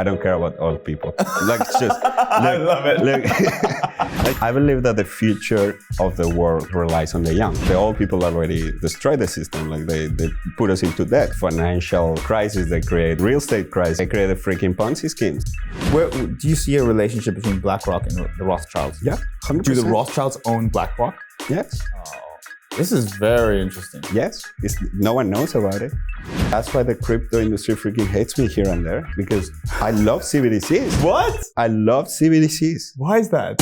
I don't care about old people. Like, just I love it. I believe that the future of the world relies on the young. The old people already destroyed the system. Like, they put us into debt. Financial crisis, they create real estate crisis. They create freaking Ponzi schemes. Do you see a relationship between BlackRock and the Rothschilds? Yeah, 100%. Do the Rothschilds own BlackRock? Yes. This is very interesting. Yes, no one knows about it. That's why the crypto industry freaking hates me here and there, because I love CBDCs. What? I love CBDCs. Why is that?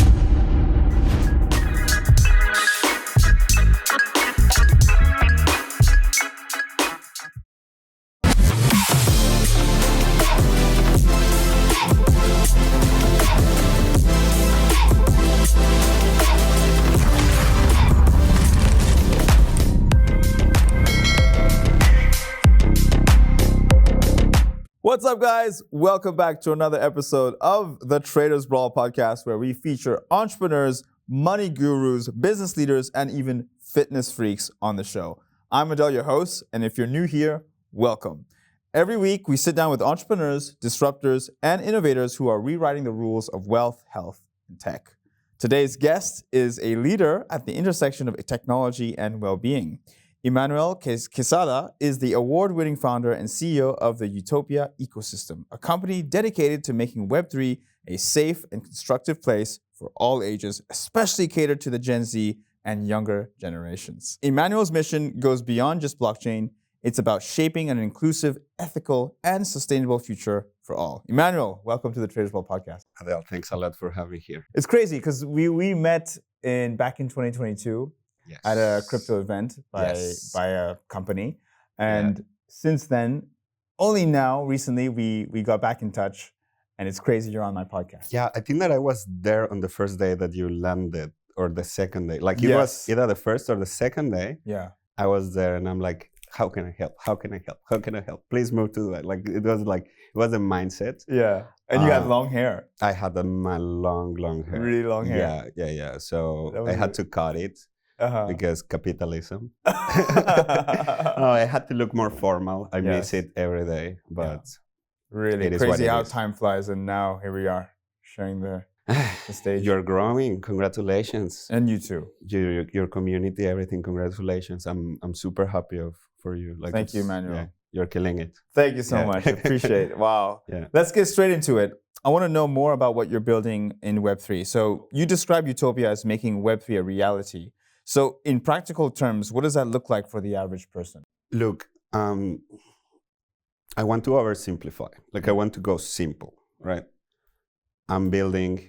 What's up, guys? Welcome back to another episode of the Traders Brawl Podcast, where we feature entrepreneurs, money gurus, business leaders, and even fitness freaks on the show. I'm Adel, your host, and if you're new here, welcome. Every week, we sit down with entrepreneurs, disruptors, and innovators who are rewriting the rules of wealth, health, and tech. Today's guest is a leader at the intersection of technology and well-being. Emmanuel Quezada is the award-winning founder and CEO of the U-topia ecosystem, a company dedicated to making Web3 a safe and constructive place for all ages, especially catered to the Gen Z and younger generations. Emmanuel's mission goes beyond just blockchain. It's about shaping an inclusive, ethical, and sustainable future for all. Emmanuel, welcome to the Traders Brawl Podcast. Adel, thanks a lot for having me here. It's crazy because we met back in 2022. Yes. At a crypto event by a company. And since then, only now, recently, we got back in touch. And it's crazy you're on my podcast. Yeah, I think that I was there on the first day that you landed, or the second day. Like, it was either the first or the second day. Yeah. I was there and I'm like, how can I help? How can I help? How can I help? Please move to that. Like, it was a mindset. Yeah. And you had long hair. I had my long hair. Really long hair. Yeah. So I had to cut it. Because capitalism. I had to look more formal. I miss it every day, but really it is crazy what how it is. Time flies, and now here we are sharing the stage. You're growing. Congratulations. And you too. Your community, everything. Congratulations. I'm super happy for you. Like, thank you, Emmanuel. Yeah, you're killing it. Thank you so much. I appreciate it. Wow. Yeah. Let's get straight into it. I want to know more about what you're building in Web3. So you describe U-topia as making Web3 a reality. So in practical terms, what does that look like for the average person? Look, I want to oversimplify. Like, I want to go simple, right? I'm building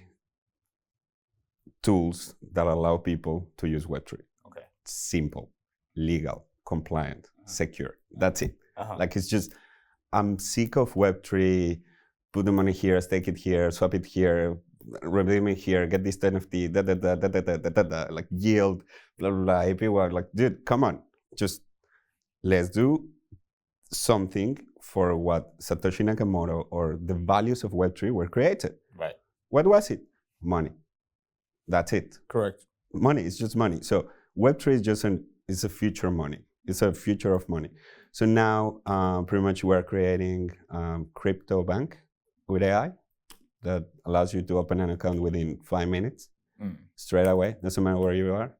tools that allow people to use Web3. Okay. Simple, legal, compliant, secure. That's it. Like, it's just, I'm sick of Web3, put the money here, stake it here, swap it here, redeem it here, get this NFT, like yield, blah, blah, blah, APY. Like, dude, come on. Just let's do something for what Satoshi Nakamoto or the values of Web3 were created. Right. What was it? Money. That's it. Correct. Money. It's just money. So Web3 is just it's a future money. It's a future of money. So now, pretty much, we're creating crypto bank with AI that allows you to open an account within 5 minutes, straight away. Doesn't matter where you are.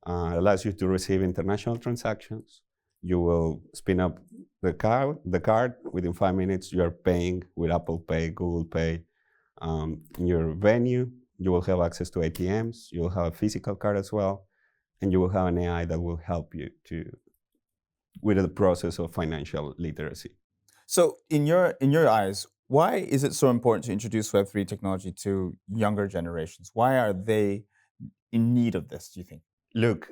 Allows you to receive international transactions. You will spin up the card within 5 minutes. You are paying with Apple Pay, Google Pay. In your venue, you will have access to ATMs. You will have a physical card as well, and you will have an AI that will help you with the process of financial literacy. So in your eyes, why is it so important to introduce Web3 technology to younger generations? Why are they in need of this, do you think? Look,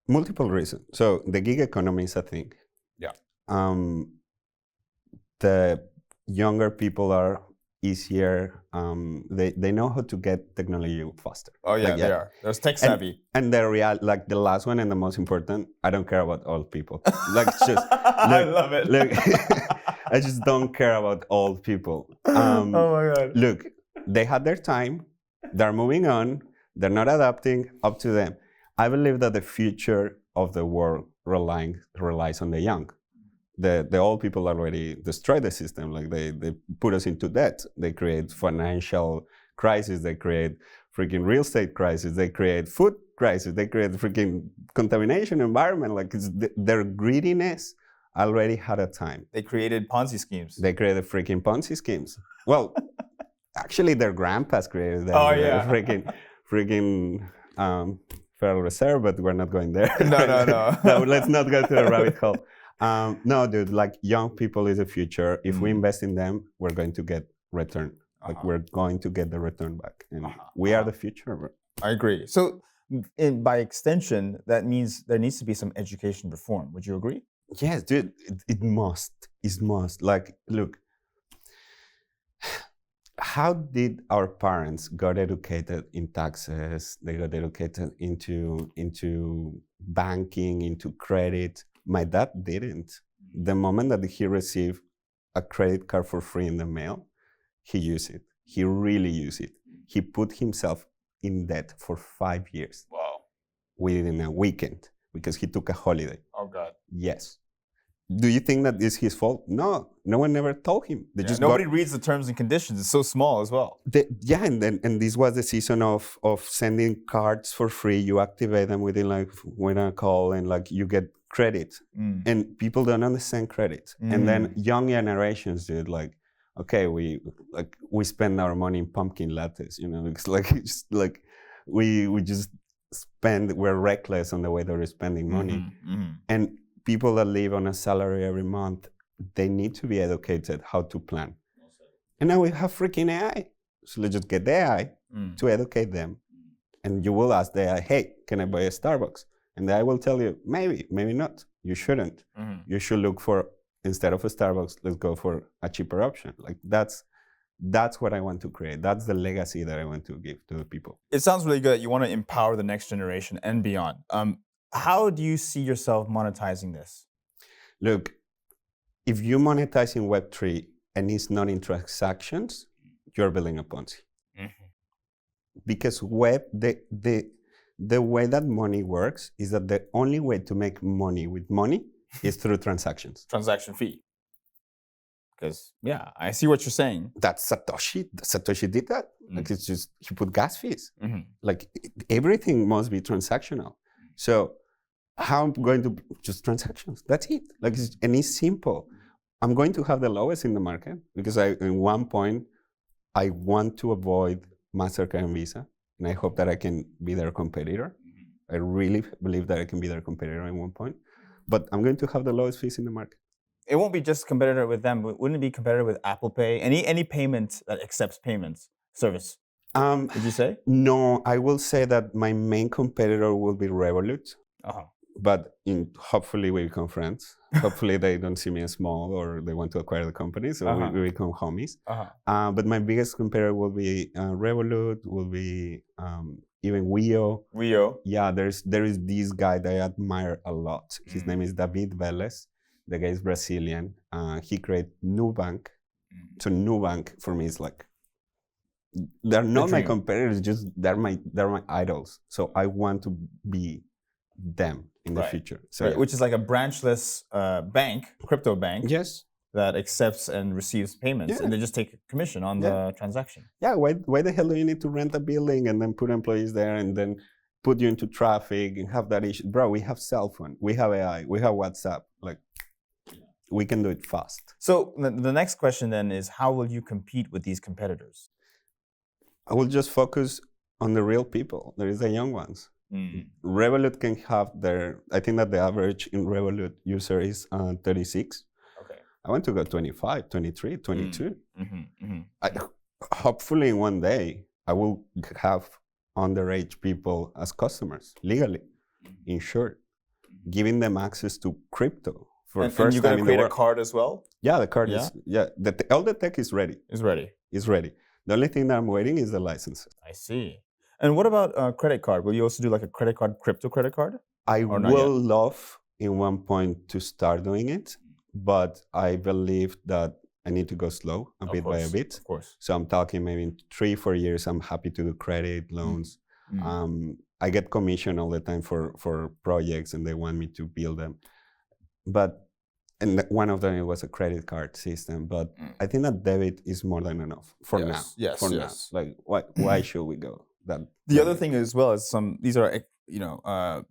multiple reasons. So the gig economy is a thing. Yeah. The younger people are easier. They know how to get technology faster. Oh yeah, they are. They're tech savvy. And like the last one and the most important, I don't care about old people. Like, just I love it. Look, I just don't care about old people. Oh my God. Look, they had their time. They're moving on. They're not adapting. Up to them. I believe that the future of the world relies on the young. The old people already destroyed the system. Like they put us into debt. They create financial crisis. They create freaking real estate crisis. They create food crisis. They create freaking contamination environment. Like their greediness already had a time. They created Ponzi schemes. They created freaking Ponzi schemes. Well, actually, their grandpas created them. Oh yeah, freaking Federal Reserve. But we're not going there. No. Let's not go to the rabbit hole. No, dude. Like young people is the future. If we invest in them, we're going to get return. Like we're going to get the return back, and we are the future. Bro. I agree. So, by extension, that means there needs to be some education reform. Would you agree? Yes, dude. It must. It must. Like, look. How did our parents got educated in taxes? They got educated into banking, into credit. My dad didn't. The moment that he received a credit card for free in the mail, he used it. He really used it. He put himself in debt for 5 years. Wow. Within a weekend because he took a holiday. Oh God. Yes. Do you think that is his fault? No. No one ever told him. Nobody reads the terms and conditions. It's so small as well. And this was the season of sending cards for free. You activate them within a call and like you get credit. And people don't understand credit. And then young generations, dude, like, okay, we spend our money in pumpkin lattes, you know, it's like we just we're reckless on the way that we're spending money. And people that live on a salary every month, they need to be educated how to plan. And now we have freaking AI. So let's just get the AI to educate them. And you will ask the AI, hey, can I buy a Starbucks? And the AI will tell you, maybe, maybe not. You shouldn't. You should look for, instead of a Starbucks, let's go for a cheaper option. Like that's what I want to create. That's the legacy that I want to give to the people. It sounds really good. You want to empower the next generation and beyond. How do you see yourself monetizing this? Look, if you monetize in Web3 and it's not in transactions, you're building a Ponzi. Because the way that money works is that the only way to make money with money is through transactions. Transaction fee. Because, yeah, I see what you're saying. That's Satoshi. Satoshi did that. Like it's just, he put gas fees. Like everything must be transactional. So how I'm going to just transactions. That's it. Like and it's simple. I'm going to have the lowest in the market because in one point I want to avoid MasterCard and Visa, and I hope that I can be their competitor. I really believe that I can be their competitor at one point, but I'm going to have the lowest fees in the market. It won't be just competitor with them. Wouldn't it be competitor with Apple Pay? Any payment that accepts payments service? Did you say? No, I will say that my main competitor will be Revolut. But hopefully we become friends. Hopefully they don't see me as small or they want to acquire the company, so we become homies. But my biggest competitor will be Revolut, will be even Wio. Yeah, there is this guy that I admire a lot. His name is David Vélez. The guy is Brazilian. He created Nubank. So Nubank for me is like, they're not my competitors, just they're my idols. So I want to be them in the future. So which is like a branchless bank, crypto bank. Yes. That accepts and receives payments, and they just take a commission on the transaction. Yeah, why the hell do you need to rent a building and then put employees there and then put you into traffic and have that issue? Bro, we have cell phone, we have AI, we have WhatsApp. Like, we can do it fast. So the next question then is, how will you compete with these competitors? I will just focus on the real people. There is the young ones. Revolut can have I think that the average in Revolut user is 36. Okay. I want to go 25, 23, 22. Hopefully one day I will have underage people as customers, legally, insured, giving them access to crypto for the first time in the world. And you're going to create a card as well? Yeah, the card is, all the tech is ready. It's ready. It's ready. The only thing that I'm waiting is the license. I see. And what about a credit card? Will you also do like a credit card, crypto credit card? I will love in one point to start doing it, but I believe that I need to go slow, bit by a bit. Of course. So I'm talking maybe in 3-4 years, I'm happy to do credit, loans. I get commission all the time for projects and they want me to build them. But And one of them it was a credit card system, but I think that debit is more than enough for now. Yes, for now, like why should we go that? The other thing as well is these are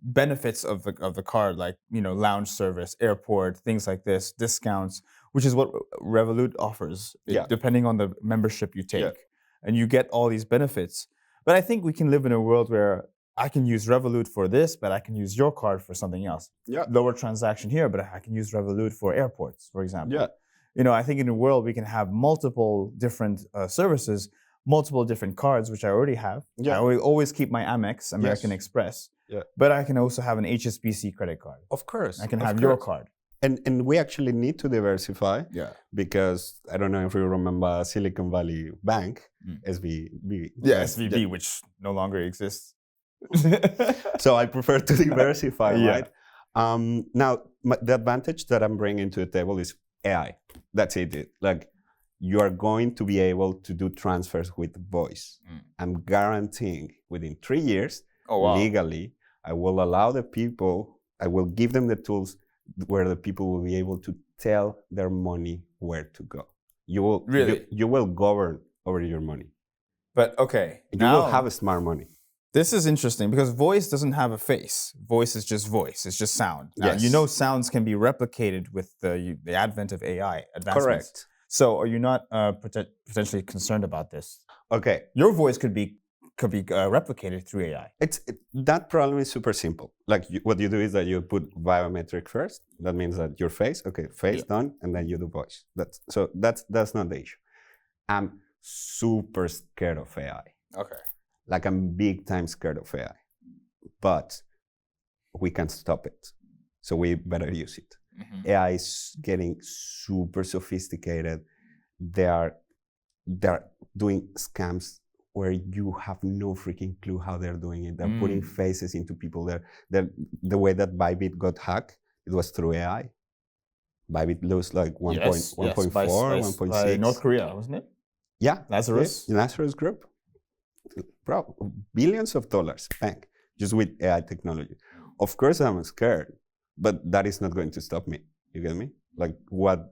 benefits of the card, like lounge service, airport, things like this, discounts, which is what Revolut offers, depending on the membership you take, and you get all these benefits. But I think we can live in a world where I can use Revolut for this, but I can use your card for something else. Yeah. Lower transaction here, but I can use Revolut for airports, for example. Yeah. I think in a world we can have multiple different services, multiple different cards, which I already have. Yeah. I will always keep my Amex, American Express. Yeah. But I can also have an HSBC credit card. Of course. I can have your card. And we actually need to diversify. Yeah. Because I don't know if you remember Silicon Valley Bank, SVB. Yeah, SVB, which no longer exists. So I prefer to diversify, right? Now, the advantage that I'm bringing to the table is AI. That's it. Like, you are going to be able to do transfers with voice. I'm guaranteeing within 3 years, legally, I will allow the people, I will give them the tools where the people will be able to tell their money where to go. You will you will govern over your money. But okay, you will have a smart money. This is interesting because voice doesn't have a face. Voice is just voice. It's just sound. Now, sounds can be replicated with the advent of AI advancements. Correct. So are you not potentially concerned about this? Okay. Your voice could be replicated through AI. That problem is super simple. Like what you do is that you put biometric first. That means that your face, face done, and then you do voice. That's not the issue. I'm super scared of AI. Okay. Like I'm big time scared of AI, but we can stop it. So we better use it. AI is getting super sophisticated. They're doing scams where you have no freaking clue how they're doing it. They're putting faces into people. The way that Bybit got hacked, it was through AI. Bybit lost like 1.4, 1.6. North Korea, wasn't it? Yeah. Lazarus Group. Bro, billions of dollars bank just with AI technology. Of course I'm scared, but that is not going to stop me. You get me? Like what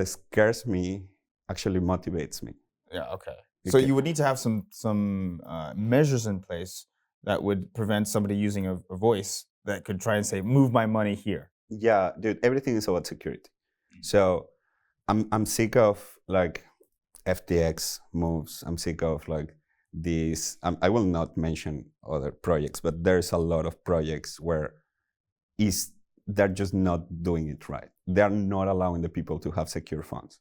scares me actually motivates me. Yeah, okay. So you would need to have some measures in place that would prevent somebody using a voice that could try and say, move my money here. Yeah, dude, everything is about security. So I'm sick of like FTX moves. I'm sick of like these. I will not mention other projects, but there's a lot of projects where they're just not doing it right. They're not allowing the people to have secure funds.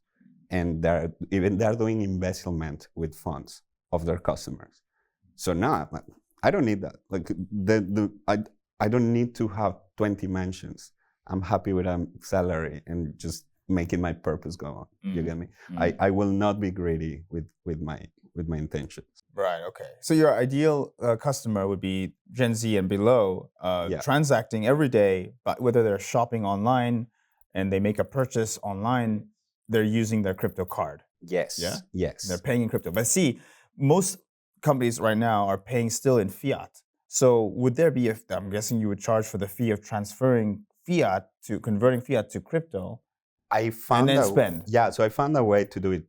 And they're doing embezzlement with funds of their customers. So now I don't need that. Like I don't need to have 20 mansions. I'm happy with a salary and just making my purpose go on. You get me? I will not be greedy with my intentions. Right. Okay. So your ideal customer would be Gen Z and below, transacting every day, but whether they're shopping online and they make a purchase online, they're using their crypto card. Yes. Yeah? Yes. They're paying in crypto. But see, most companies right now are paying still in fiat. So would there be, I'm guessing you would charge for the fee of converting fiat to crypto and then spend. Yeah, so I found a way to do it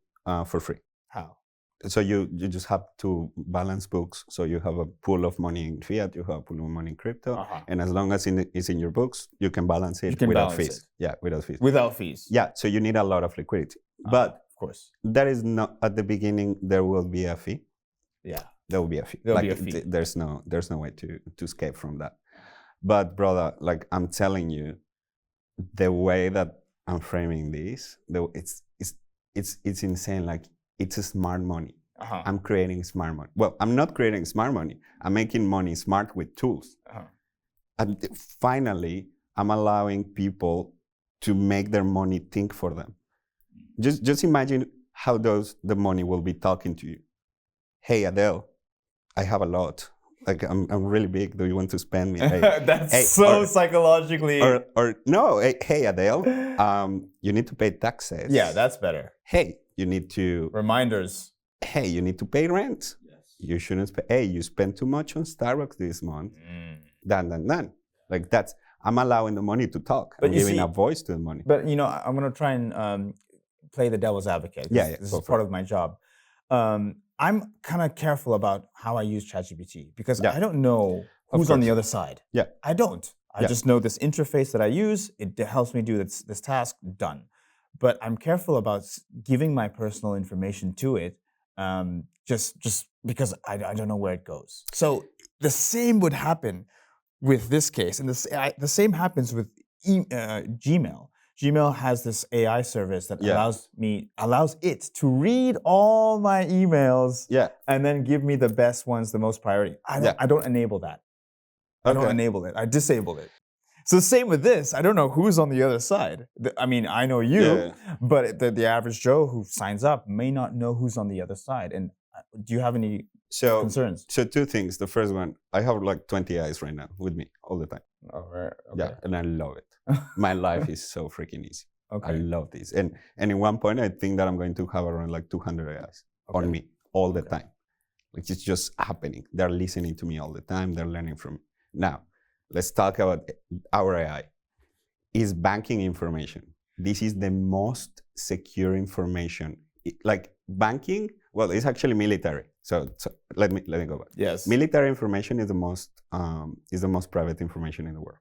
for free. How? So you just have to balance books. So you have a pool of money in fiat, you have a pool of money in crypto, and as long as it's in your books, you can balance it without fees. Yeah, without fees. Without fees. Yeah, so you need a lot of liquidity. But of course, there is not at the beginning. There will be a fee. Yeah, there will be a fee. There'll be a fee. There's no way to escape from that. But brother, like I'm telling you, the way that I'm framing this, though it's insane. Like it's a smart money. I'm creating smart money. Well, I'm not creating smart money. I'm making money smart with tools. And finally, I'm allowing people to make their money think for them. Just imagine how the money will be talking to you. Hey, Adel, I have a lot. Like I'm really big. Do you want to spend me? Hey, That's psychologically. Or no. Hey, Adel, you need to pay taxes. Yeah, that's better. Hey, you need to reminders. Hey, you need to pay rent. Yes. You shouldn't pay. Hey, you spent too much on Starbucks this month. Done. Like I'm allowing the money to talk. But I'm you giving see- a voice to the money. But I'm going to try and play the devil's advocate. Yeah, This go is for part it. of my job. I'm kind of careful about how I use ChatGPT because Yeah. I don't know Of who's on the course. other side. Yeah. I don't. I Yeah. just know this interface that I use. It helps me do this task. Done. But I'm careful about giving my personal information to it, just because I don't know where it goes. So the same would happen with this case, and the same happens with Gmail. Gmail has this AI service that Yeah. allows it to read all my emails Yeah. and then give me the best ones, the most priority. I don't enable that. I don't Okay. enable it. I disable it. So same with this. I don't know who's on the other side. I mean, I know you, Yeah. but the average Joe who signs up may not know who's on the other side. And do you have any concerns? So two things. The first one, I have like 20 eyes right now with me all the time. Oh, right. Yeah, and I love it. My life is so freaking easy. Okay. I love this. And in one point, I think that I'm going to have around like 200 eyes on me all the time. Like it's just happening. They're listening to me all the time. They're learning from me. Now, let's talk about our AI. Is banking information. This is the most secure information. Like banking, well, it's actually military. So let me go back. Yes. Military information is the most private information in the world.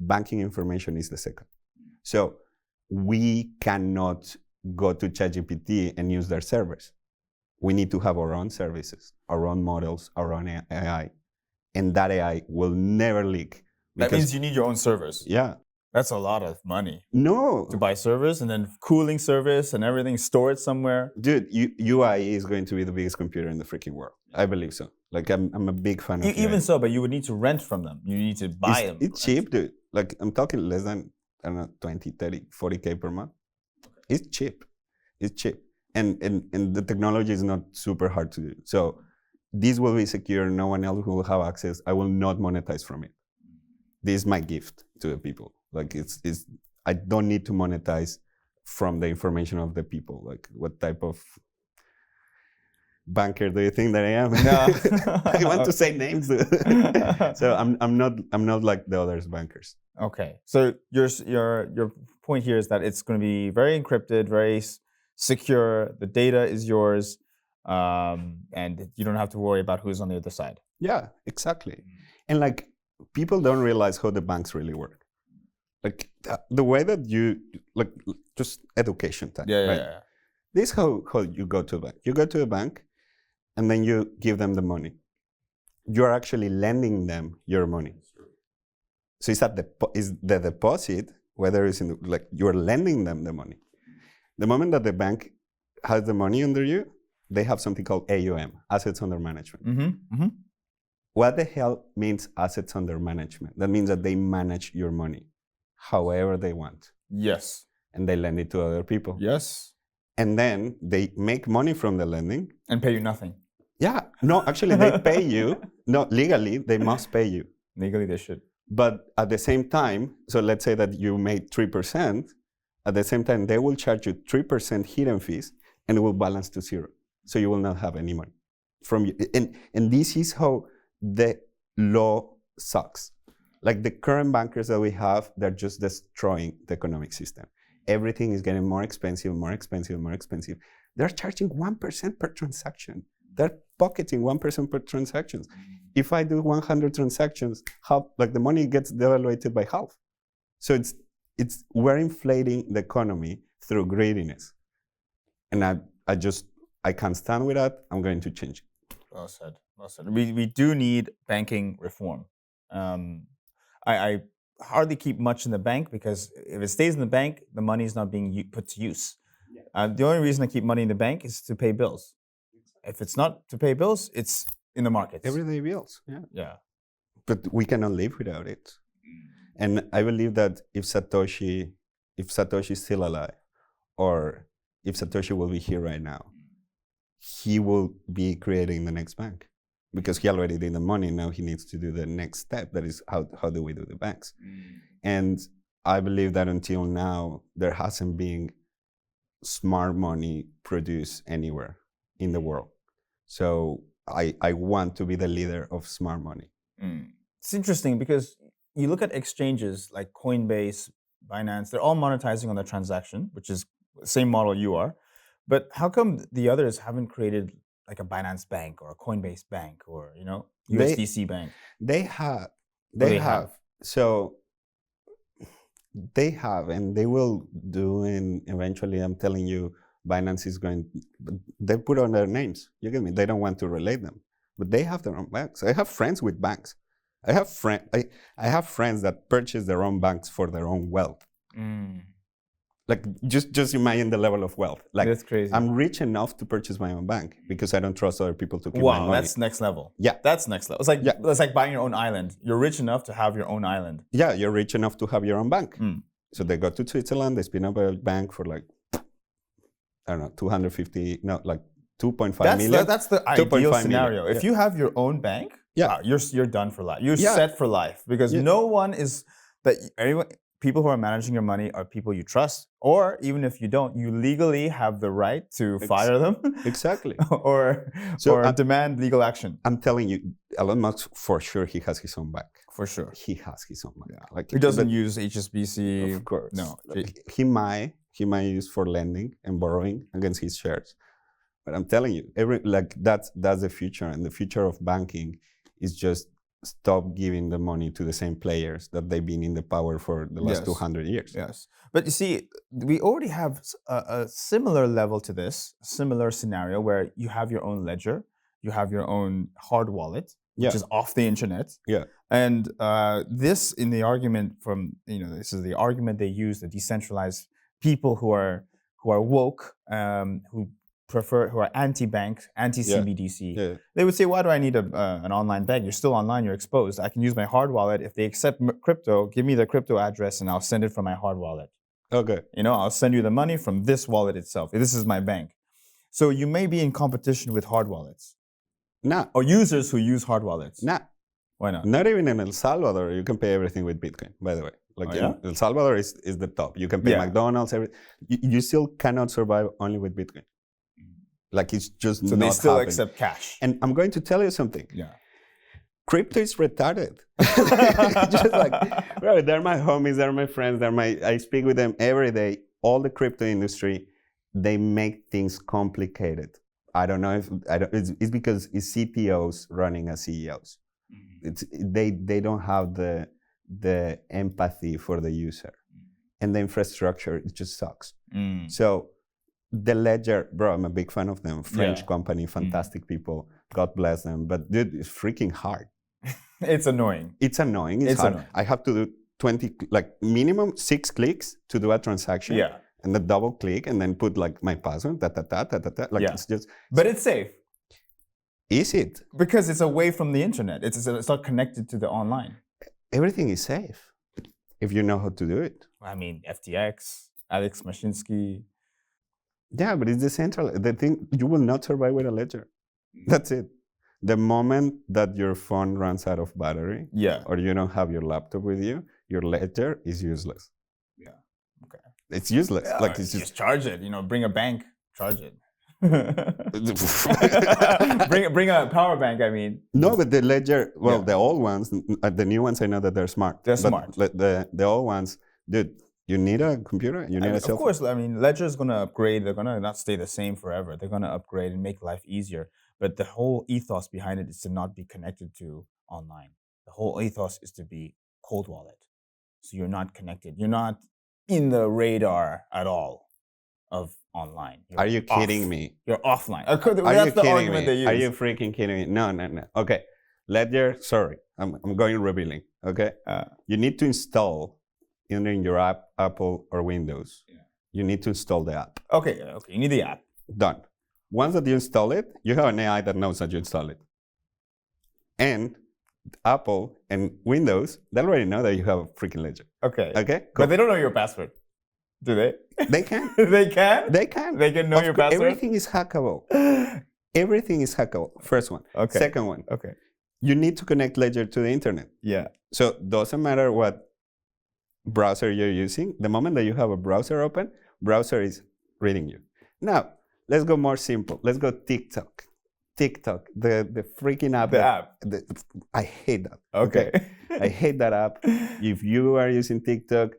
Banking information is the second. So we cannot go to ChatGPT and use their servers. We need to have our own services, our own models, our own AI, and that AI will never leak. That means you need your own servers. Yeah. That's a lot of money No. to buy servers and then cooling service and everything, store it somewhere. Dude, UI is going to be the biggest computer in the freaking world. I believe so. Like I'm a big fan of Even so, but you would need to rent from them. You need to buy them. It's cheap, dude. Like I'm talking less than, I don't know, 20, 30, 40K per month. It's cheap. It's cheap. And the technology is not super hard to do. So this will be secure. No one else will have access. I will not monetize from it. This is my gift to the people. Like I don't need to monetize from the information of the people. Like what type of banker do you think that I am? No. I want to say names. So I'm not like the others bankers. Okay. So your point here is that it's going to be very encrypted, very secure. The data is yours, and you don't have to worry about who's on the other side. Yeah, exactly. And like people don't realize how the banks really work. Like the way that you like just education time. Yeah, right? yeah. This is how you go to a bank. You go to a bank, and then you give them the money. You are actually lending them your money. So it's the deposit, whether it's in like you're lending them the money. The moment that the bank has the money under you, they have something called AUM, assets under management. Mm-hmm. Mm-hmm. What the hell means assets under management? That means that they manage your money however they want. Yes. And they lend it to other people. Yes. And then they make money from the lending. And pay you nothing. Yeah. No, actually, they pay you. No, legally, they must pay you. Legally, they should. But at the same time, so let's say that you made 3%, at the same time, they will charge you 3% hidden fees and it will balance to zero. So you will not have any money from you. And this is how the law sucks. Like the current bankers that we have, they're just destroying the economic system. Everything is getting more expensive, more expensive, more expensive. They're charging 1% per transaction. They're pocketing 1% per transaction. If I do 100 transactions, the money gets devaluated by half. So we're inflating the economy through greediness. And I can't stand with that. I'm going to change it. Well said. Well said. We do need banking reform. I hardly keep much in the bank because if it stays in the bank, the money is not being put to use. The only reason I keep money in the bank is to pay bills. If it's not to pay bills, it's in the markets. Everyday bills. Yeah. Yeah. But we cannot live without it. And I believe that if Satoshi is still alive, or if Satoshi will be here right now, he will be creating the next bank. Because he already did the money, now he needs to do the next step. That is, how do we do the banks? And I believe that until now, there hasn't been smart money produced anywhere in the world. So I want to be the leader of smart money. It's interesting because you look at exchanges like Coinbase, Binance, they're all monetizing on the transaction, which is the same model you are. But how come the others haven't created like a Binance Bank or a Coinbase Bank or, USDC Bank? They have. they They have. have. So they have, and they will do. And eventually, I'm telling you, Binance is going. But they put on their names. You get me? They don't want to relate them, but they have their own banks. I have friends with banks. I have friends that purchase their own banks for their own wealth. Like just imagine the level of wealth. Like That's crazy. I'm rich enough to purchase my own bank because I don't trust other people to keep my Wow, money. that's next level. Yeah. That's next level. It's like buying your own island. You're rich enough to have your own island. Yeah, you're rich enough to have your own bank. So they go to Switzerland, they spin up a bank for like, I don't know, 250, no, like 2.5 million. That's the ideal 2.5 scenario. million. If you have your own bank, Yeah. you're done for life. You're set for life because no one is people who are managing your money are people you trust, or even if you don't, you legally have the right to fire them. Exactly. or demand legal action. I'm telling you, Elon Musk, for sure, he has his own bank. For sure. He has his own bank. Yeah. Like, He doesn't use HSBC. Of course. No. Like, he might use for lending and borrowing against his shares. But I'm telling you, that's the future. And the future of banking is just stop giving the money to the same players that they've been in the power for the last 200 years. Yes. But you see, we already have a similar level to this, similar scenario where you have your own ledger, you have your own hard wallet, which is off the internet. Yeah. And this in the argument this is the argument they use, the decentralized people who are woke, who are anti-bank, anti-CBDC. Yeah. They would say, why do I need an online bank? You're still online, you're exposed. I can use my hard wallet. If they accept crypto, give me the crypto address and I'll send it from my hard wallet. Okay. I'll send you the money from this wallet itself. This is my bank. So you may be in competition with hard wallets. Nah. Or users who use hard wallets. Nah. Why not? Not even in El Salvador, you can pay everything with Bitcoin, by the way. Like El Salvador is the top. You can pay McDonald's, everything. You still cannot survive only with Bitcoin. Like it's just so not they still happening. accept cash. And I'm going to tell you something. Yeah. Crypto is retarded. Just like, bro, they're my homies, they're my friends, I speak with them every day. All the crypto industry, they make things complicated. I don't know it's because it's CTOs running as CEOs. They don't have the empathy for the user. And the infrastructure, it just sucks. So the ledger, bro, I'm a big fan of them. French company, fantastic people. God bless them. But dude, it's freaking hard. It's annoying. It's annoying. It's hard. Annoying. I have to do 20, like minimum 6 clicks to do a transaction. Yeah. And then double click and then put like my password, Like it's just. But it's safe. Is it? Because it's away from the internet. It's not connected to the online. Everything is safe if you know how to do it. I mean, FTX, Alex Mashinsky. Yeah, but it's the thing, you will not survive with a ledger. That's it. The moment that your phone runs out of battery, or you don't have your laptop with you, your ledger is useless. Yeah. Okay. It's useless. Yeah, like it's just charge it. Bring a bank, charge it. bring a power bank. I mean. No, but the ledger. Well, the old ones, the new ones, I know that they're smart. They're smart. The old ones, dude. You need a computer? You need a cell phone? Of course. I mean, Ledger is going to upgrade. They're going to not stay the same forever. They're going to upgrade and make life easier. But the whole ethos behind it is to not be connected to online. The whole ethos is to be cold wallet. So you're not connected. You're not in the radar at all of online. Are you kidding me? You're offline. Are That's you the kidding argument me? they use. Are you freaking kidding me? No. Okay. Ledger, sorry. I'm going revealing. Okay? You need to install either in your app, Apple or Windows. Yeah. You need to install the app. Okay. You need the app. Done. Once that you install it, you have an AI that knows that you install it. And Apple and Windows, they already know that you have a freaking ledger. Okay. Okay? Cool. But they don't know your password. Do they? They can. They can? They can. They can know your password? Everything is hackable. Everything is hackable. First one. Okay. Second one. Okay. You need to connect Ledger to the internet. Yeah. So doesn't matter what browser you're using. The moment that you have a browser open, browser is reading you. Now, let's go more simple. Let's go TikTok. TikTok, the freaking app. The app. I hate that. Okay. I hate that app. If you are using TikTok,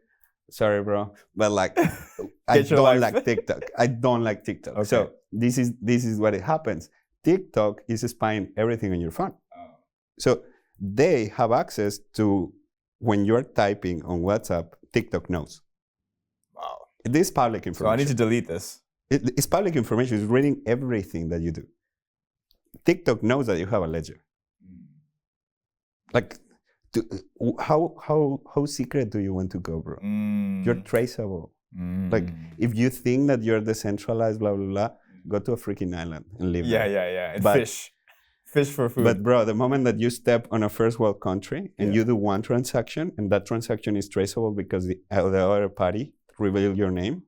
sorry, bro, but like, I don't like TikTok. I don't like TikTok. Okay. So this is what it happens. TikTok is spying everything on your phone. Oh. So they have access to when you're typing on WhatsApp, TikTok knows. Wow. This is public information. So I need to delete this. It's public information. It's reading everything that you do. TikTok knows that you have a ledger. Like, how secret do you want to go, bro? You're traceable. Like, if you think that you're decentralized, blah, blah, blah, go to a freaking island and live there. Yeah. And fish for food. But bro, the moment that you step on a first world country and you do one transaction and that transaction is traceable because the other party revealed your name,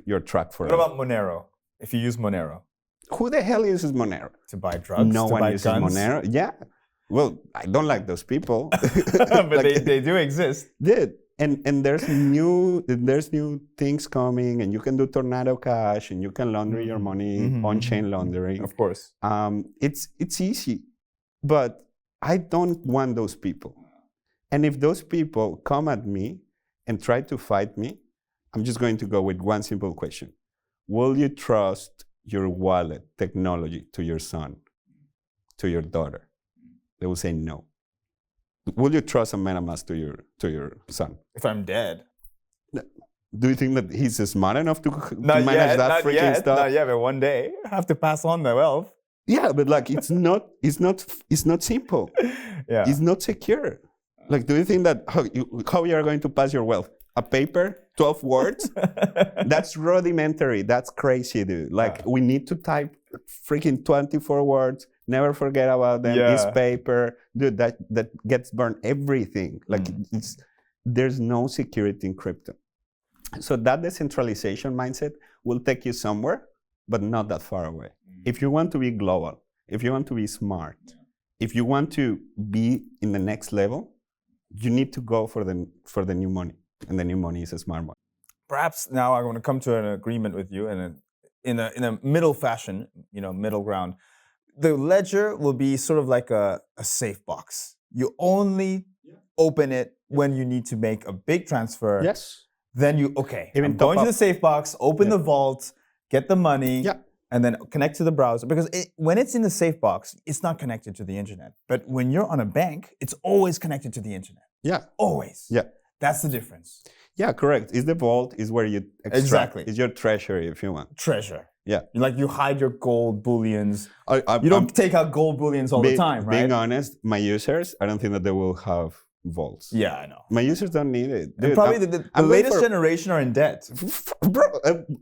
you're tracked forever. What about Monero? If you use Monero? Who the hell uses Monero? To buy drugs? No to one buy uses guns? Monero. Yeah. Well, I don't like those people. But like, they do exist. Dude. And there's new things coming, and you can do Tornado Cash, and you can launder your money, on-chain laundering. Of course. It's easy, but I don't want those people. And if those people come at me and try to fight me, I'm just going to go with one simple question. Will you trust your wallet technology to your son, to your daughter? They will say no. Will you trust a MetaMask to your son? If I'm dead. Do you think that he's smart enough to manage that freaking stuff? Not yet, but one day I have to pass on the wealth. Yeah, but like it's not simple. Yeah. It's not secure. Like, do you think that how you are going to pass your wealth? A paper, 12 words? That's rudimentary. That's crazy, dude. Like, we need to type freaking 24 words. Never forget about them. Yeah. It's paper. Dude, that gets burned. Everything. Like, there's no security in crypto. So that decentralization mindset will take you somewhere, but not that far away. If you want to be global, if you want to be smart, if you want to be in the next level, you need to go for the new money. And the new money is a smart money. Perhaps now I want to come to an agreement with you in a middle fashion, middle ground. The ledger will be sort of like a safe box. You only open it when you need to make a big transfer. Yes. Then I'm going to the safe box, open the vault, get the money, and then connect to the browser. Because when it's in the safe box, it's not connected to the internet. But when you're on a bank, it's always connected to the internet. Yeah. Always. Yeah. That's the difference. Yeah, correct. It's the vault, is where you extract. Exactly. It's your treasury, if you want. Treasure. Yeah. Like you hide your gold bullions. You don't take out gold bullions all the time, right? Being honest, my users, I don't think that they will have vaults. Yeah, I know. My users don't need it. Dude, probably the latest generation are in debt. Bro,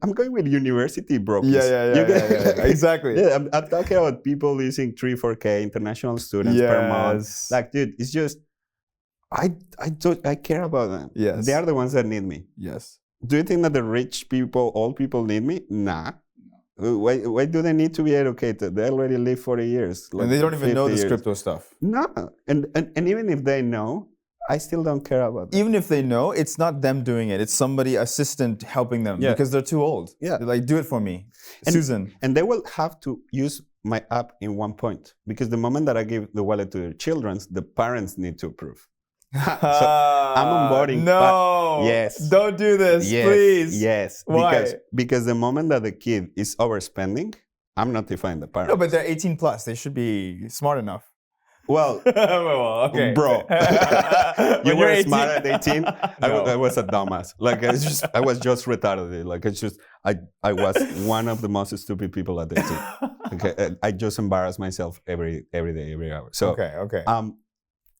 I'm going with university brokers. Yeah. Exactly. Yeah, I'm talking about people using 3-4K international students per month. Like, dude, it's just, I care about them. Yes. They are the ones that need me. Yes. Do you think that the rich people, old people need me? Nah. Why do they need to be educated? They already live 40 years. Like, and they don't even know this crypto stuff. No. And even if they know, I still don't care about them. Even if they know, it's not them doing it. It's somebody, assistant, helping them because they're too old. Yeah. They're like, do it for me. Susan. And they will have to use my app in one point. Because the moment that I give the wallet to their children, the parents need to approve. So I'm onboarding. No. Yes. Don't do this, please. Yes. Why? Because the moment that the kid is overspending, I'm notifying the parents. No, but they're 18 plus. They should be smart enough. Well, okay. Bro, you were smart at 18. No. I was a dumbass. Like I was just retarded. Like I was one of the most stupid people at 18. Okay, I just embarrass myself every day, every hour. So okay.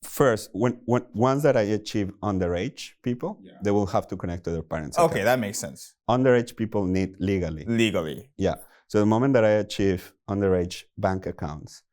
First, once that I achieve underage people, they will have to connect to their parents. Okay, that makes sense. Underage people need legally. Yeah. So the moment that I achieve underage bank accounts,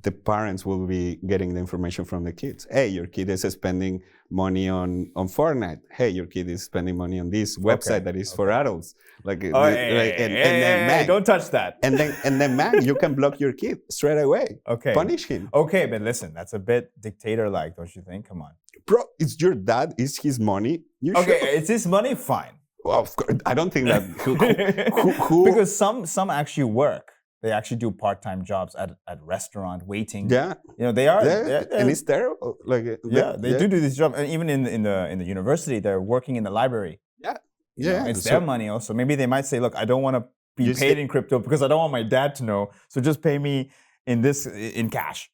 the parents will be getting the information from the kids. Hey, your kid is spending money on Fortnite. Hey, your kid is spending money on this website that is for adults. Like, hey, don't touch that. And then, man, you can block your kid straight away. Okay. Punish him. Okay, but listen, that's a bit dictator-like, don't you think? Come on. Bro, it's your dad. It's his money. It's his money. Fine. Well, of course, I don't think that. Who Because some actually work. They actually do part-time jobs at restaurant waiting. Yeah. They are. And it's terrible. They do these jobs, and even in the university, they're working in the library. Yeah. It's their money also. Maybe they might say, look, I don't want to be paid in crypto because I don't want my dad to know. So just pay me in cash,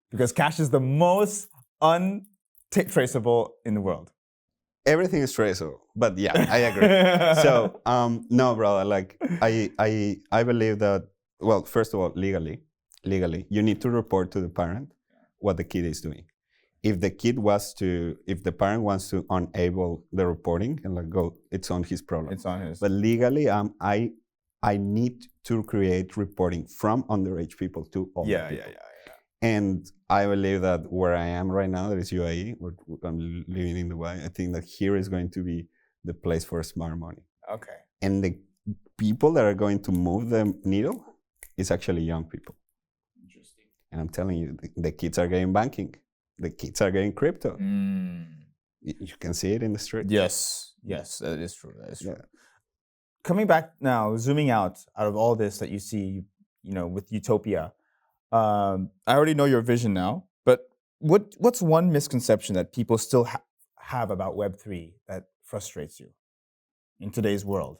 because cash is the most untraceable in the world. Everything is traceable, but yeah, I agree. So no, brother, like I believe that, well, first of all, legally, you need to report to the parent what the kid is doing. If the parent wants to enable the reporting and like go, it's on his problem. It's on his. But legally, I need to create reporting from underage people to older people. Yeah. And I believe that where I am right now, that is UAE, where I'm living in Dubai, I think that here is going to be the place for smart money. Okay. And the people that are going to move the needle is actually young people. Interesting. And I'm telling you, the kids are getting banking. The kids are getting crypto. You can see it in the street. Yes, that is true. Yeah. Coming back now, zooming out of all this that you see, with U-topia, I already know your vision now, but what's one misconception that people still have about Web3 that frustrates you in today's world?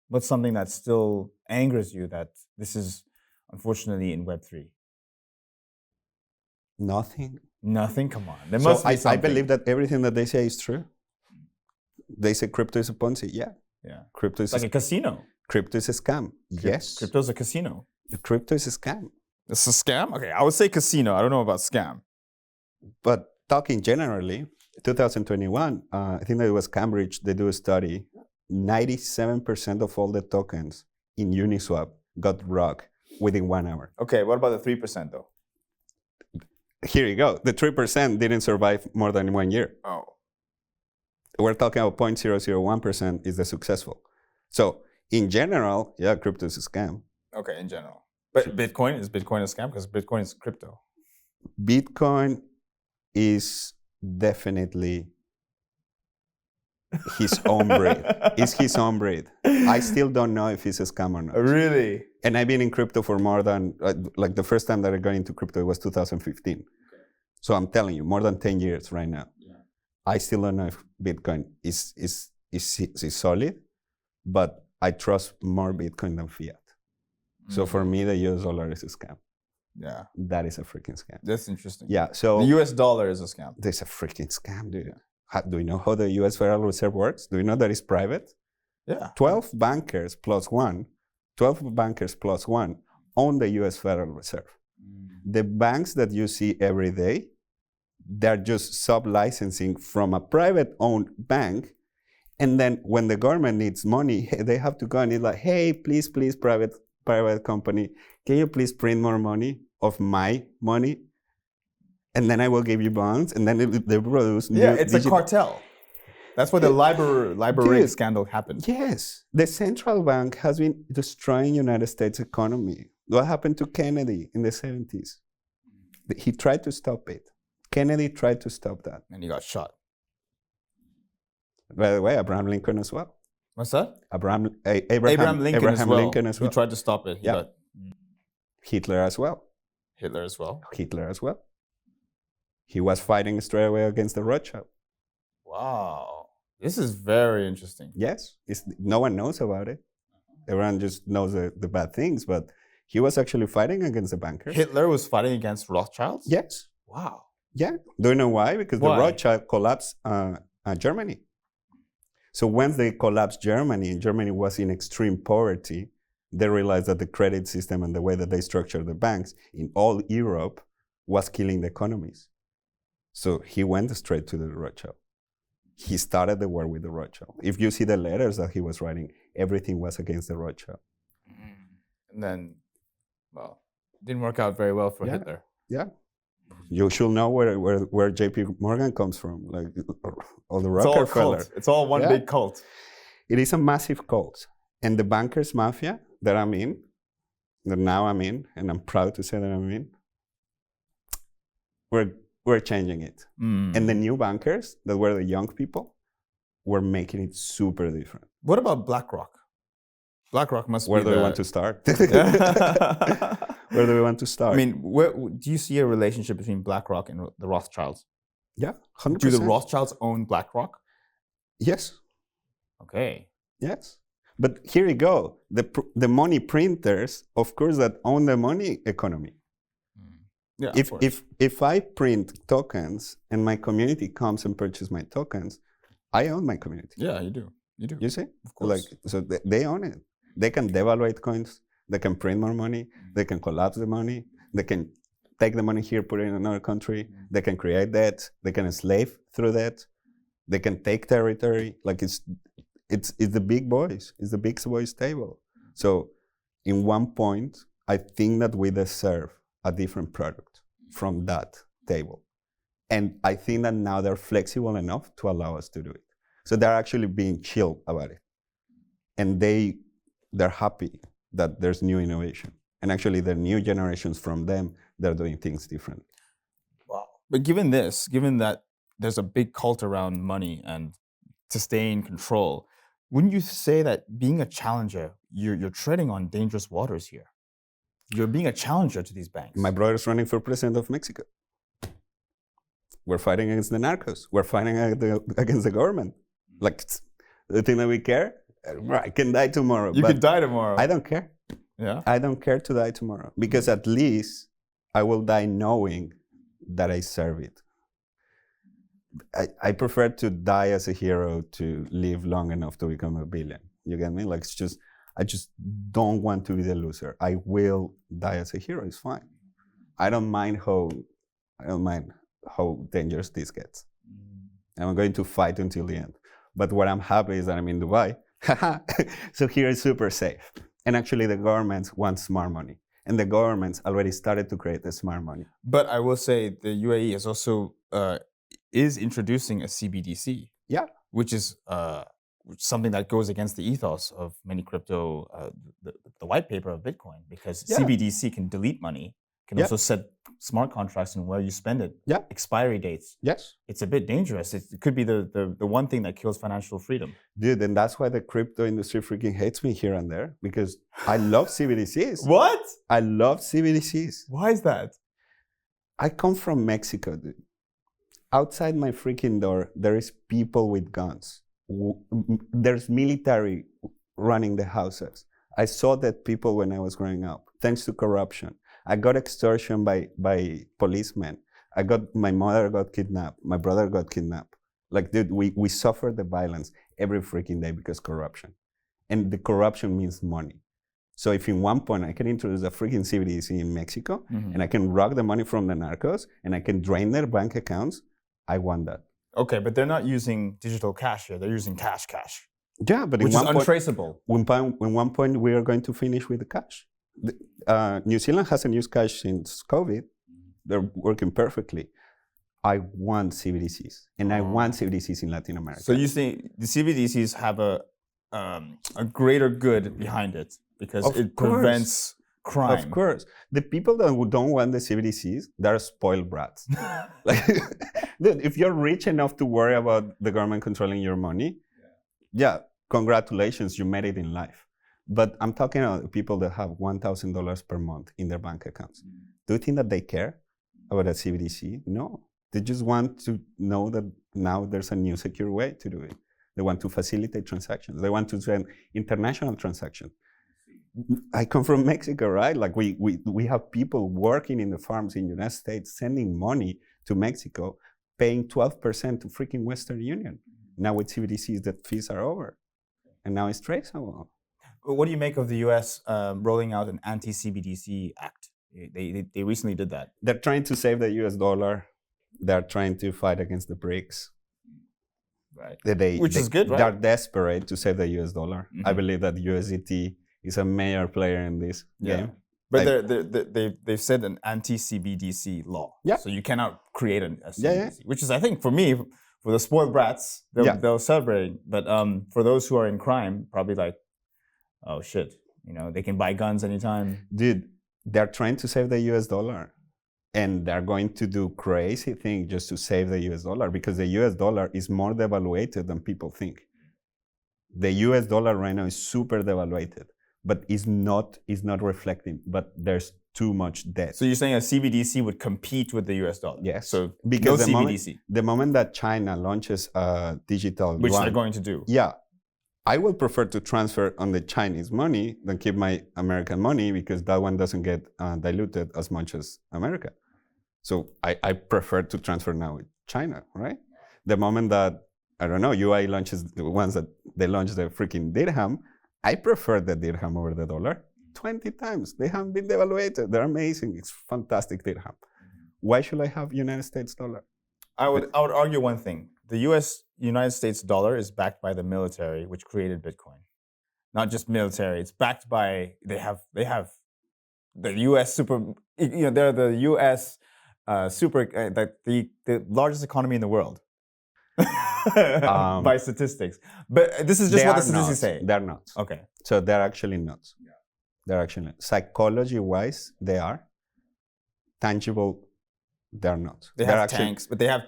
What's something that still angers you that this is unfortunately in Web3? Nothing. Nothing? Come on. There must be something. I believe that everything that they say is true. They say crypto is a Ponzi. Yeah. Crypto is like a casino. Crypto is a scam. Yes. Crypto is a casino. Crypto is a scam. It's a scam? Okay, I would say casino. I don't know about scam. But talking generally, 2021, I think that it was Cambridge, they do a study. 97% of all the tokens in Uniswap got rocked within 1 hour. Okay, what about the 3% though? Here you go. The 3% didn't survive more than 1 year. Oh. We're talking about 0.001% is the successful. So in general, yeah, crypto is a scam. Okay, in general. But Bitcoin a scam? Because Bitcoin is crypto. Bitcoin is definitely his own breed. It's his own breed. I still don't know if it's a scam or not. Really? And I've been in crypto for more than, like the first time that I got into crypto was 2015. Okay. So I'm telling you, more than 10 years right now. Yeah. I still don't know if Bitcoin is solid, but I trust more Bitcoin than fiat. Mm-hmm. So for me, the US dollar is a scam. Yeah. That is a freaking scam. That's interesting. Yeah. So the US dollar is a scam. There's a freaking scam, dude. Do you know how the US Federal Reserve works? Do you know that it's private? Yeah. 12 bankers plus one own the US Federal Reserve. The banks that you see every day, they're just sub-licensing from a private-owned bank. And then when the government needs money, they have to go and it's like, hey, please, private company, can you please print more money of my money? And then I will give you bonds, and then they produce. Yeah, it's a cartel. That's why the LIBOR scandal happened. Yes, the central bank has been destroying United States economy. What happened to Kennedy in the 70s? He tried to stop it. Kennedy tried to stop that. And he got shot. By the way, Abraham Lincoln as well. What's that? Abraham Lincoln as well. Lincoln as well. He tried to stop it. Hitler as well. Hitler as well. He was fighting straight away against the Rothschild. Wow. This is very interesting. Yes. No one knows about it. Everyone just knows the bad things, but he was actually fighting against the bankers. Hitler was fighting against Rothschilds? Yes. Wow. Yeah. Do you know why? Because the Rothschild collapsed Germany. So once they collapsed Germany, and Germany was in extreme poverty, they realized that the credit system and the way that they structured the banks in all Europe was killing the economies. So he went straight to the Rothschild. He started the war with the Rothschild. If you see the letters that he was writing, everything was against the Rothschild. And then, well, it didn't work out very well for Hitler. Yeah. You should know where JP Morgan comes from, like all the Rockefeller. It's all one big cult. It is a massive cult. And the bankers mafia that I'm in, that now I'm in, and I'm proud to say that I'm in, we're changing it. And the new bankers, that were the young people, were making it super different. What about BlackRock? BlackRock must Where be do we want to start? Yeah. Where do we want to start? I mean, do you see a relationship between BlackRock and the Rothschilds? Yeah, 100%. Do the Rothschilds own BlackRock? Yes. Okay. Yes. But here you go. The money printers, of course, that own the money economy. Yeah. If I print tokens and my community comes and purchases my tokens, I own my community. Yeah, you do. You do. You see? Of course. So they own it. They can devaluate coins. They can print more money. They can collapse the money. They can take the money here, put it in another country. They can create debt. They can enslave through that. They can take territory. Like it's the big boys. It's the big boys table. So in one point, I think that we deserve a different product from that table. And I think that now they're flexible enough to allow us to do it. So they're actually being chill about it. And they're happy that there's new innovation. And actually the new generations from them, they're doing things different. Wow. But given that there's a big cult around money and to stay in control, wouldn't you say that being a challenger, you're treading on dangerous waters here? You're being a challenger to these banks. My brother's running for president of Mexico. We're fighting against the narcos. We're fighting against the government. Like, the thing that we care, I can die tomorrow. You could die tomorrow. I don't care. Yeah. I don't care to die tomorrow because at least I will die knowing that I serve it. I prefer to die as a hero to live long enough to become a villain. You get me? Like, I just don't want to be the loser. I will die as a hero. It's fine. I don't mind how dangerous this gets. I'm going to fight until the end. But what I'm happy is that I'm in Dubai. So here is super safe. And actually the governments want smart money. And the governments already started to create the smart money. But I will say the UAE is also is introducing a CBDC. Yeah. Which is something that goes against the ethos of many crypto, the white paper of Bitcoin, because CBDC can delete money, can also set smart contracts on where you spend it, expiry dates. Yes. It's a bit dangerous. It could be the one thing that kills financial freedom. Dude, and that's why the crypto industry freaking hates me here and there, because I love CBDCs. What? I love CBDCs. Why is that? I come from Mexico, dude. Outside my freaking door, there is people with guns. There's military running the houses. I saw that people when I was growing up, thanks to corruption. I got extortion by policemen. My mother got kidnapped. My brother got kidnapped. Like, dude, we suffer the violence every freaking day because corruption. And the corruption means money. So if in one point I can introduce a freaking CBDC in Mexico, and I can rob the money from the narcos, and I can drain their bank accounts, I want that. Okay, but they're not using digital cash here. They're using cash. Yeah, but which is untraceable. In one point, we are going to finish with the cash. New Zealand hasn't used cash since COVID. They're working perfectly. I want CBDCs, and I want CBDCs in Latin America. So you think the CBDCs have a greater good behind it because it prevents crime? Of course. The people that don't want the CBDCs, they're spoiled brats. Like, dude, if you're rich enough to worry about the government controlling your money, congratulations, you made it in life. But I'm talking about people that have $1,000 per month in their bank accounts. Do you think that they care about a CBDC? No. They just want to know that now there's a new secure way to do it. They want to facilitate transactions. They want to send international transactions. I come from Mexico, right? Like we have people working in the farms in the United States, sending money to Mexico, paying 12% to freaking Western Union. Now with CBDCs, the fees are over. And now it's traceable. What do you make of the US rolling out an anti-CBDC act? They recently did that. They're trying to save the US dollar. They're trying to fight against the BRICS. Right. Which is good, right? They're desperate to save the US dollar. I believe that USDT is a major player in this game. But they've said an anti-CBDC law. Yeah. So you cannot create a CBDC, which is, I think, for me, for the spoiled brats, they'll celebrate. But for those who are in crime, probably like, oh shit, they can buy guns anytime. Dude, they're trying to save the US dollar. And they're going to do crazy things just to save the US dollar because the US dollar is more devaluated than people think. The US dollar right now is super devaluated. but is not reflecting. But there's too much debt. So you're saying a CBDC would compete with the US dollar? Yes. So because no CBDC. The moment that China launches a digital Which yuan, they're going to do. Yeah. I would prefer to transfer on the Chinese money than keep my American money because that one doesn't get diluted as much as America. So I prefer to transfer now with China, right? The moment that, I don't know, UI launches the ones that they launch the freaking dirham, I prefer the dirham over the dollar 20 times. They haven't been devaluated. They're amazing. It's fantastic dirham. Why should I have United States dollar? I would argue one thing. The United States dollar is backed by the military, which created Bitcoin. Not just military. It's backed by they have the U.S. they're the U.S. The largest economy in the world by statistics. But this is just what the statistics say. They're not. Okay. So they're actually not. Yeah. They're actually psychology-wise they are. Tangible. They're not. They have tanks, but they have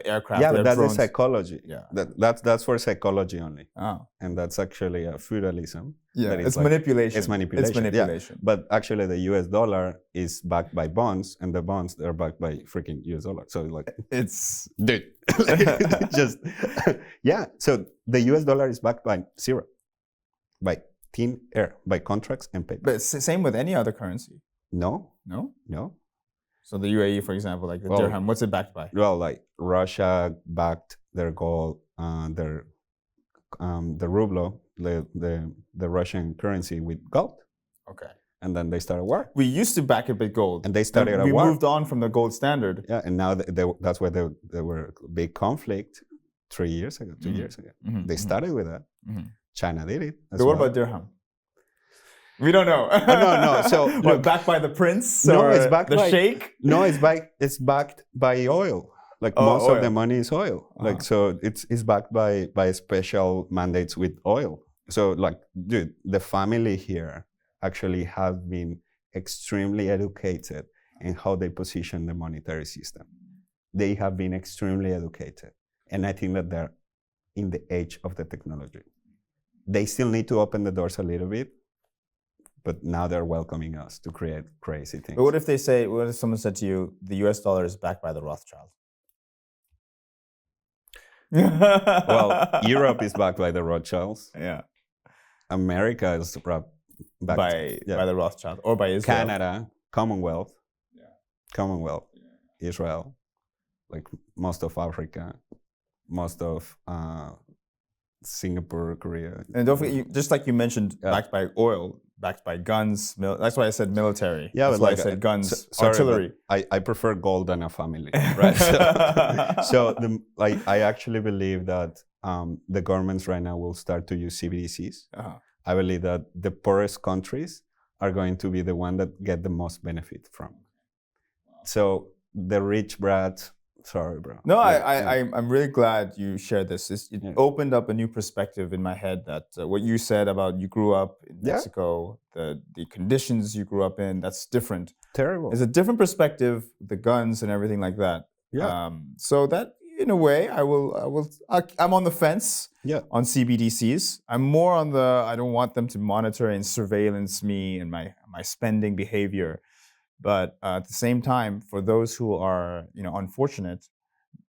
aircraft. Yeah, but but that's drones. the psychology. Yeah. That's for psychology only. Oh. And that's actually a feudalism. Yeah, it's manipulation. It's manipulation. It's manipulation. Yeah. But actually the US dollar is backed by bonds and the bonds are backed by freaking US dollar. So like it's dude. Just yeah. So the US dollar is backed by zero. By thin air, by contracts and paper. But it's the same with any other currency. No. No? No. So the UAE, for example, like the dirham, what's it backed by? Well, like Russia backed their gold, the ruble, the Russian currency with gold. Okay. And then they started war. We used to back it with gold. And they started a war. We moved on from the gold standard. Yeah, and now that's why there were big conflict 2 years ago. Mm-hmm. They started with that. Mm-hmm. China did it. So what about dirham? We don't know. No. So what, backed by the prince? No, or it's backed the by sheikh. No, it's backed by oil. Like most oil. of the money is oil. Like so, it's backed by special mandates with oil. So like, dude, the family here actually have been extremely educated in how they position the monetary system. They have been extremely educated, and I think that they're in the age of the technology. They still need to open the doors a little bit. But now they're welcoming us to create crazy things. But what if someone said to you, the US dollar is backed by the Rothschild? Well, Europe is backed by the Rothschilds. Yeah. America is backed by the Rothschild or by Israel. Canada, Commonwealth. Yeah. Commonwealth, yeah. Israel, like most of Africa, most of Singapore, Korea. And don't forget, just like you mentioned, backed by oil, backed by guns. That's why I said military. Yeah, that's why I said guns, artillery. I prefer gold than a family, right? I actually believe that the governments right now will start to use CBDCs. Uh-huh. I believe that the poorest countries are going to be the one that get the most benefit from. So the rich brats. Sorry, bro. No, I'm really glad you shared this. It opened up a new perspective in my head that what you said about you grew up in Mexico, the conditions you grew up in, that's different. Terrible. It's a different perspective, the guns and everything like that. Yeah. So that, in a way, I'm on the fence on CBDCs. I'm more on I don't want them to monitor and surveillance me and my spending behavior. But at the same time, for those who are unfortunate,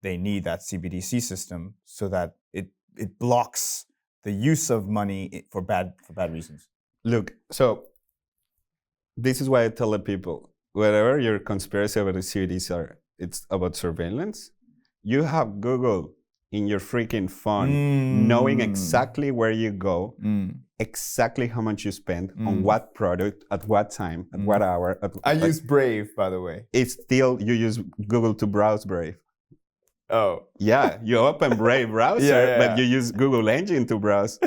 they need that CBDC system so that it blocks the use of money for bad reasons. Look, so this is why I tell the people, whatever your conspiracy about the CBDCs are, it's about surveillance. You have Google in your freaking phone, knowing exactly where you go, exactly how much you spend on what product, at what time, at what hour. I use Brave, by the way. It's still, you use Google to browse Brave. Oh. Yeah, you open Brave browser, but you use Google Engine to browse.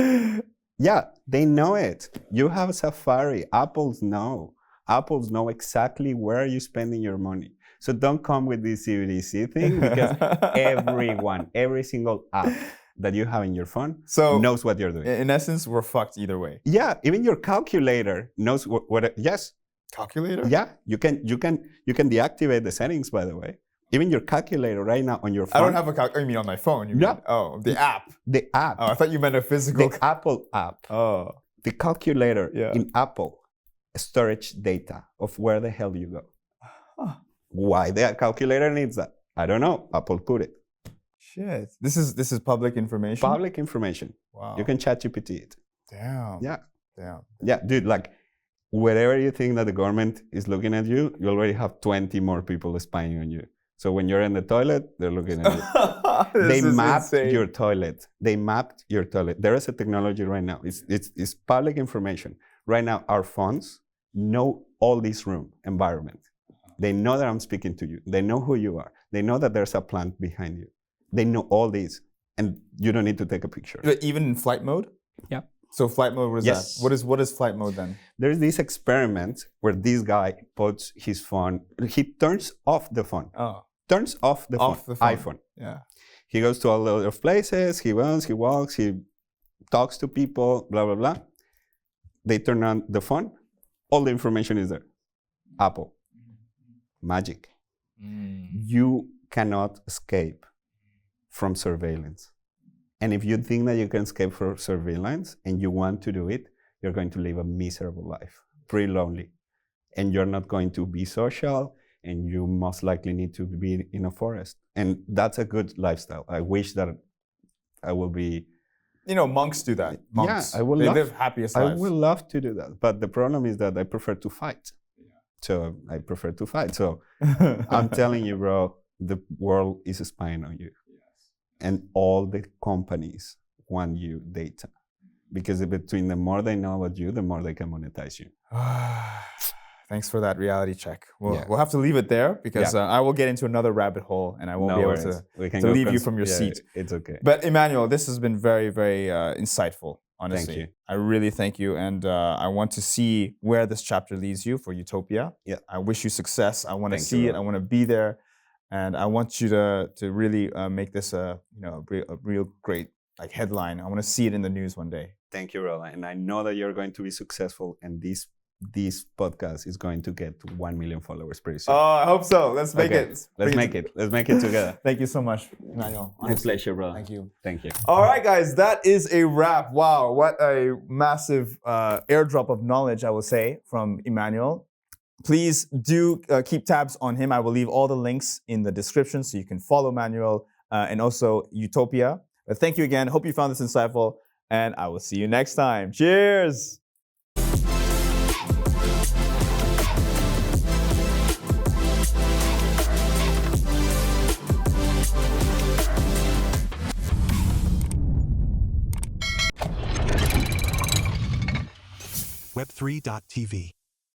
Yeah, they know it. You have Safari. Apples know exactly where you're spending your money. So don't come with this CBDC thing because every single app that you have in your phone knows what you're doing. In essence, we're fucked either way. Yeah, even your calculator knows what yes. Calculator? Yeah, you can deactivate the settings, by the way. Even your calculator right now on your phone. I don't have a calculator. You mean on my phone? You mean, the app. The app. Oh, I thought you meant a physical. The Apple app. Oh. The calculator Yeah. in Apple storage data of where the hell you go. Huh. Why the calculator needs that? I don't know. Apple put it. Shit. This is public information? Public information. Wow. You can ChatGPT it. Damn. Yeah. Damn. Yeah, dude, like wherever you think that the government is looking at you, you already have 20 more people spying on you. So when you're in the toilet, they're looking at you. They mapped your toilet. They mapped your toilet. There is a technology right now. It's public information. Right now, our phones know all this room environment. They know that I'm speaking to you. They know who you are. They know that there's a plant behind you. They know all these, and you don't need to take a picture. Even in flight mode? Yeah. So flight mode, what is Yes. that? What is flight mode then? There's this experiment where this guy puts his phone, he turns off the phone. Oh. Turns off the Off phone, the phone. iPhone. Yeah. He goes to all the other places, he runs, he walks, he talks to people, blah, blah, blah. They turn on the phone, all the information is there. Apple. Magic. You cannot escape from surveillance. And if you think that you can escape from surveillance and you want to do it, you're going to live a miserable life, pretty lonely. And you're not going to be social, and you most likely need to be in a forest. And that's a good lifestyle. I wish that I will be. You know, monks do that. Monks. Yeah, I will they love, live happiest I lives. would love to do that. But the problem is that I prefer to fight. So I prefer to fight. So I'm telling you, bro, the world is spying on you. And all the companies want you data. Because between the more they know about you, the more they can monetize you. Thanks for that reality check. Yeah. We'll have to leave it there because I will get into another rabbit hole and I won't be able to leave you from your seat. It's okay. But Emmanuel, this has been very, very insightful, honestly. Thank you. I really thank you. And I want to see where this chapter leads you for U-topia. Yeah. I wish you success. I want to Thank see you, it. bro. I want to be there. And I want you to really make this a real great headline. I want to see it in the news one day. Thank you, Rola. And I know that you're going to be successful, and this podcast is going to get to 1 million followers pretty soon. Oh, I hope so. Let's make Okay. it. Let's make it. Let's make it together. Thank you so much, Emmanuel. My pleasure, brother. Thank you. Thank you. All right, guys, that is a wrap. Wow, what a massive airdrop of knowledge, I will say, from Emmanuel. Please do keep tabs on him. I will leave all the links in the description so you can follow Emmanuel and also U-topia. But thank you again. Hope you found this insightful, and I will see you next time. Cheers. Web3.tv